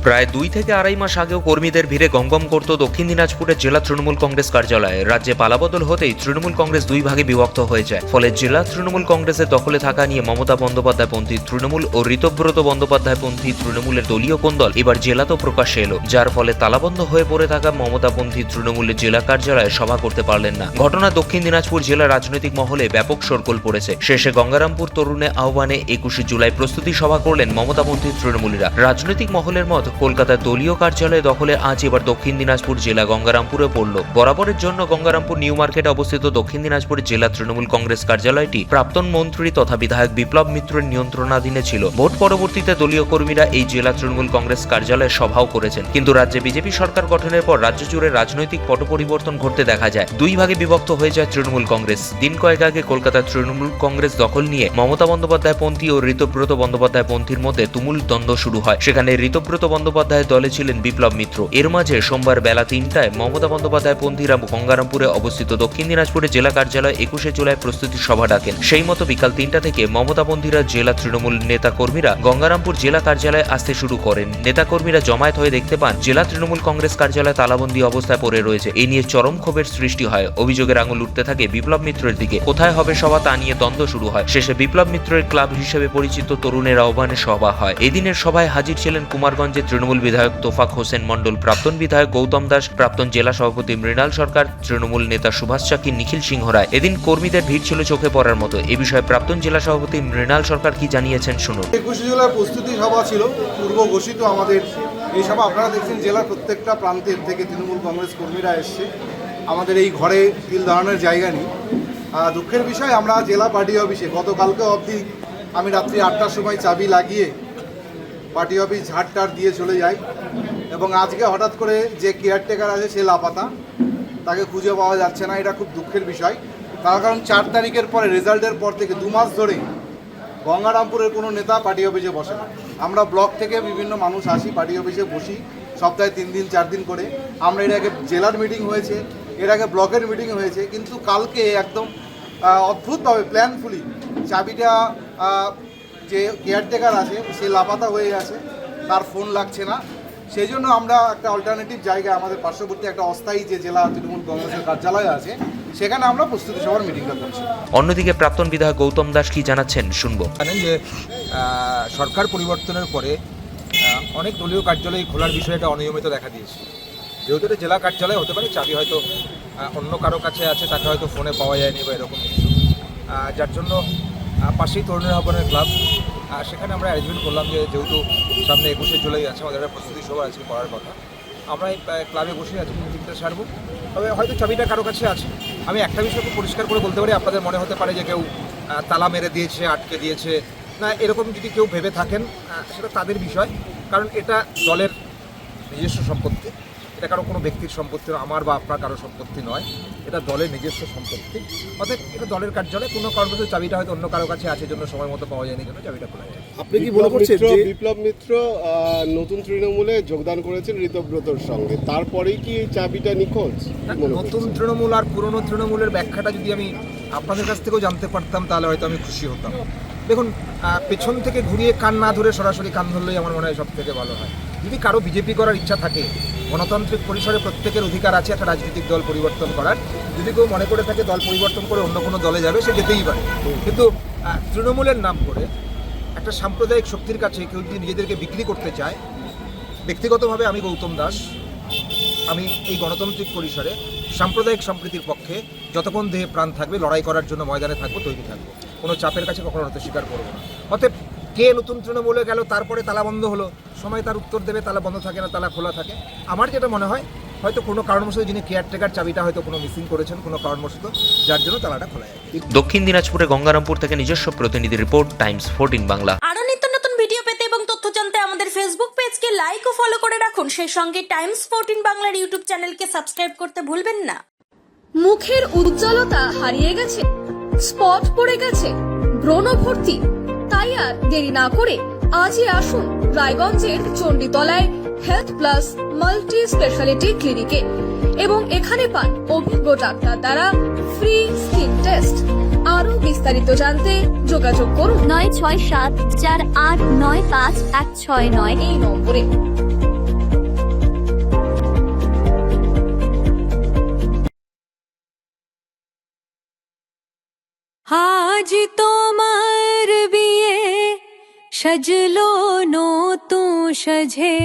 প্রায় 2 থেকে আড়াই মাস আগেও কর্মীদের ভিড়ে গমগম করত দক্ষিণ দিনাজপুরের জেলা তৃণমূল কংগ্রেস কার্যালয়ে। রাজ্যে পালাবদল হতেই তৃণমূল কংগ্রেস দুই ভাগে বিভক্ত হয়ে যায়। ফলে জেলা তৃণমূল কংগ্রেসের দখলে থাকা নিয়ে মমতা বন্দ্যোপাধ্যায়পন্থী তৃণমূল ও ঋতব্রত বন্দ্যোপাধ্যায়পন্থী তৃণমূলের দলীয় কোন্দল এবার জেলাতেও প্রকাশ্যে এলো, যার ফলে তালাবন্ধ হয়ে পড়ে থাকা মমতাপন্থী তৃণমূলের জেলা কার্যালয়ে সভা করতে পারলেন না। ঘটনা দক্ষিণ দিনাজপুর জেলা রাজনৈতিক মহলে ব্যাপক শোরগোল পড়েছে। শেষে গঙ্গারামপুর তরুণের আহ্বানে 21 জুলাই প্রস্তুতি সভা করলেন মমতাপন্থী তৃণমূলীরা। রাজনৈতিক মহলের মত কলকাতার দলীয় কার্যালয় দখলে আজ এবার দক্ষিণ দিনাজপুর জেলা গঙ্গারামপুরে পড়ল। বরাবরের জন্য গঙ্গারামপুর নিউ মার্কেটে অবস্থিত দক্ষিণ দিনাজপুরের জেলা তৃণমূল কংগ্রেস কার্যালয়টি প্রাক্তন মন্ত্রী তথা বিধায়ক বিপ্লব মিত্রের নিয়ন্ত্রণাধীনে ছিল। ভোট পরবর্তীতে দলীয় কর্মীরা এই জেলা তৃণমূল কংগ্রেস কার্যালয়ে সভাও করেছেন। কিন্তু রাজ্যে বিজেপি সরকার গঠনের পর রাজ্য জুড়ে রাজনৈতিক পট পরিবর্তন ঘটতে দেখা যায়। দুই ভাগে বিভক্ত হয়ে যায় তৃণমূল কংগ্রেস। দিন কয়েক আগে কলকাতার তৃণমূল কংগ্রেস দখল নিয়ে মমতা বন্দ্যোপাধ্যায়পন্থী ও ঋতব্রত বন্দ্যোপাধ্যায়পন্থীর মধ্যে তুমুল দ্বন্দ্ব শুরু হয়। সেখানে ঋতব্রত বন্দ্যোপাধ্যায়ের দলে ছিলেন বিপ্লব মিত্র। এর মাঝে সোমবার বেলা 3টায় মমতা বন্দ্যোপাধ্যায়পন্থীরা গঙ্গারামপুরে অবস্থিত দক্ষিণ দিনাজপুরের জেলা কার্যালয়ে 21 জুলাই প্রস্তুতি সভা ডাকেন। সেই মতো বিকাল 3টা থেকে মমতাপন্থীরা জেলা তৃণমূল নেতা কর্মীরা গঙ্গারামপুর জেলা কার্যালয়ে আসতে শুরু করেন। নেতাকর্মীরা জমায়েত হয়ে দেখতে পান জেলা তৃণমূল কংগ্রেস কার্যালয় তালাবন্দি অবস্থায় পড়ে রয়েছে। এই নিয়ে চরম ক্ষোভের সৃষ্টি হয়। অভিযোগের আঙুল উঠতে থাকে বিপ্লব মিত্রের দিকে। কোথায় হবে সভা তা নিয়ে দ্বন্দ্ব শুরু হয়। শেষে বিপ্লব মিত্রের ক্লাব হিসেবে পরিচিত তরুণের আহ্বানে সভা হয়। এদিনের সভায় হাজির ছিলেন কুমারগঞ্জের তৃণমূল বিধায়ক তোফাক হোসেন মণ্ডল, প্রাক্তন বিধায়ক গৌতম দাস, প্রাক্তন জেলা সভাপতি মৃণাল সরকার, তৃণমূল নেতা সুভাষ চাকি, নিখিল সিংহ রায়। এদিন কর্মীদের ভিড় ছিল চোখে পড়ার মতো। এ বিষয়ে প্রাক্তন জেলা সভাপতি মৃণাল সরকার কি জানিয়েছেন শুনুন। 21 জুলাই প্রস্তুতি সভা ছিল পূর্ব ঘোষিত। আমাদের এই সভা আপনারা দেখছেন জেলার প্রত্যেকটা প্রান্তের থেকে তৃণমূল কংগ্রেস কর্মীরা এসছে। আমাদের এই ঘরে তিল দাঁড়ানোর জায়গা নেই। দুঃখের বিষয়, আমরা জেলা পার্টি অফিসে গতকালকে অবধি আমি রাত্রি 8টার সময় চাবি লাগিয়ে পার্টি অফিস ঝাড়টার দিয়ে চলে যাই এবং আজকে হঠাৎ করে যে কেয়ারটেকার আছে সে লাপাতা, তাকে খুঁজে পাওয়া যাচ্ছে না। এটা খুব দুঃখের বিষয়। তার কারণ 4 তারিখের পরে রেজাল্টের পর থেকে 2 মাস ধরে গঙ্গারামপুরের কোনো নেতা পার্টি অফিসে বসে না। আমরা ব্লক থেকে বিভিন্ন মানুষ আসি, পার্টি অফিসে বসি সপ্তাহে 3 দিন 4 দিন করে। আমরা এর আগে জেলার মিটিং হয়েছে, এর আগে ব্লকের মিটিং হয়েছে, কিন্তু কালকে একদম অদ্ভুতভাবে প্ল্যানফুলি চাবিটা যে কেয়ারটেকার আছে সে লাপাতা হয়ে গেছে, তার ফোন লাগছে না। সেই জন্য আমরা একটা অল্টারনেটিভ জায়গায় আমাদের পার্শ্ববর্তী একটা অস্থায়ী যে জেলা তৃণমূল কংগ্রেসের কার্যালয় আছে সেখানে আমরা প্রস্তুতি সভার মিটিংটা করছি। অন্যদিকে প্রাক্তন বিধায়ক গৌতম দাস কি জানাচ্ছেন শুনবো। জানেন যে সরকার পরিবর্তনের পরে অনেক দলীয় কার্যালয় খোলার বিষয়টা অনিয়মিত দেখা দিয়েছে। যেহেতু এটা জেলা কার্যালয় হতে পারে চাবি হয়তো অন্য কারো কাছে আছে, তাকে হয়তো ফোনে পাওয়া যায়নি বা এরকম কিছু, যার জন্য পাশেই তরুণের আহ্বানের ক্লাব, সেখানে আমরা অ্যারেঞ্জমেন্ট করলাম যে যেহেতু সামনে 21 জুলাই আছে, আমাদের একটা প্রস্তুতি সভা আজকে করার কথা। আমরা এই ক্লাবে বসে আজকে মিটিংটা সারবো। তবে হয়তো চাবিটা কারো কাছে আছে। আমি একটা বিষয় খুব পরিষ্কার করে বলতে পারি, আপনাদের মনে হতে পারে যে কেউ তালা মেরে দিয়েছে, আটকে দিয়েছে, না এরকম যদি কেউ ভেবে থাকেন সেটা তাদের বিষয়। কারণ এটা দলের নিজস্ব সম্পত্তি, এটা কারো কোনো ব্যক্তির সম্পত্তি, আমার বা আপনার কারো সম্পত্তি নয়, এটা দলের নিজস্ব সম্পত্তি। অর্থাৎ এটা দলের কার্যালয়। কোনো কারণবশত চাবিটা হয়তো অন্য কারো কাছে আছে জন্য সময় মতো পাওয়া যায়নি, জন্য চাবিটা খোলা যায়। আপনি কি মনে করছেন বিপ্লব মিত্র নতুন তৃণমূলে যোগদান করেছেন ঋতব্রতর সঙ্গে, তারপরেই কি এই চাবিটা নিখোঁজ? নতুন তৃণমূল আর পুরনো তৃণমূলের ব্যাখ্যাটা যদি আমি আপনাদের কাছ থেকেও জানতে পারতাম তাহলে হয়তো আমি খুশি হতাম। দেখুন, পেছন থেকে ঘুরিয়ে কান না ধরে সরাসরি কান ধরলেই আমার মনে হয় সব থেকে ভালো হয়। যদি কারো বিজেপি করার ইচ্ছা থাকে, গণতান্ত্রিক পরিসরে প্রত্যেকের অধিকার আছে একটা রাজনৈতিক দল পরিবর্তন করার। যদি কেউ মনে করে থাকে দল পরিবর্তন করে অন্য কোনো দলে যাবে, সে যেতেই পারে। কিন্তু তৃণমূলের নাম করে একটা সাম্প্রদায়িক শক্তির কাছে কেউ যদি নিজেদেরকে বিক্রি করতে চায়, ব্যক্তিগতভাবে আমি গৌতম দাস, আমি এই গণতান্ত্রিক পরিসরে সাম্প্রদায়িক সম্প্রীতির পক্ষে যতক্ষণ দেহে প্রাণ থাকবে লড়াই করার জন্য ময়দানে থাকবো, তৈরি থাকবো। কোনো চাপের কাছে কখনো হতে স্বীকার করবো না। অতএব কে নতুন তৃণমূলে গেল তারপরে তালা বন্ধ হলো, সময় তার উত্তর দেবে। তালা বন্ধ থাকে না, তালা খোলা থাকে। আমার যেটা মনে হয় হয়তো কোনো কারণবশত যিনি কেয়ারটেকার চাবিটা হয়তো কোনো মিসিং করেছেন কোনো কারণবশত, যার জন্য তালাটা খোলা যায়। দক্ষিণ দিনাজপুরে গঙ্গারামপুর থেকে নিজস্ব প্রতিনিধি রিপোর্ট, টাইমস 14 বাংলা। আরো নিত্য নতুন ভিডিও পেতে এবং তথ্য জানতে আমাদের ফেসবুক পেজকে লাইক ও ফলো করে রাখুন। সেই সঙ্গে টাইমস 14 বাংলার ইউটিউব চ্যানেলকে সাবস্ক্রাইব করতে ভুলবেন না। মুখের উজ্জ্বলতা হারিয়ে গেছে, স্পট পড়ে গেছে, ব্রণ ভর্তি, তাই আর দেরি না করে আজই আসুন রায়গঞ্জের চণ্ডীতলায় হেলথ প্লাস মাল্টি স্পেশালিটি ক্লিনিকে এবং এখানে পান অভিজ্ঞ ডাক্তার দ্বারা ফ্রি স্কিন টেস্ট। আরো বিস্তারিত জানতে যোগাযোগ করুন 96748956169 এই নম্বরে। আজ তোমার বিয়ে সাজলো নতুন সাজে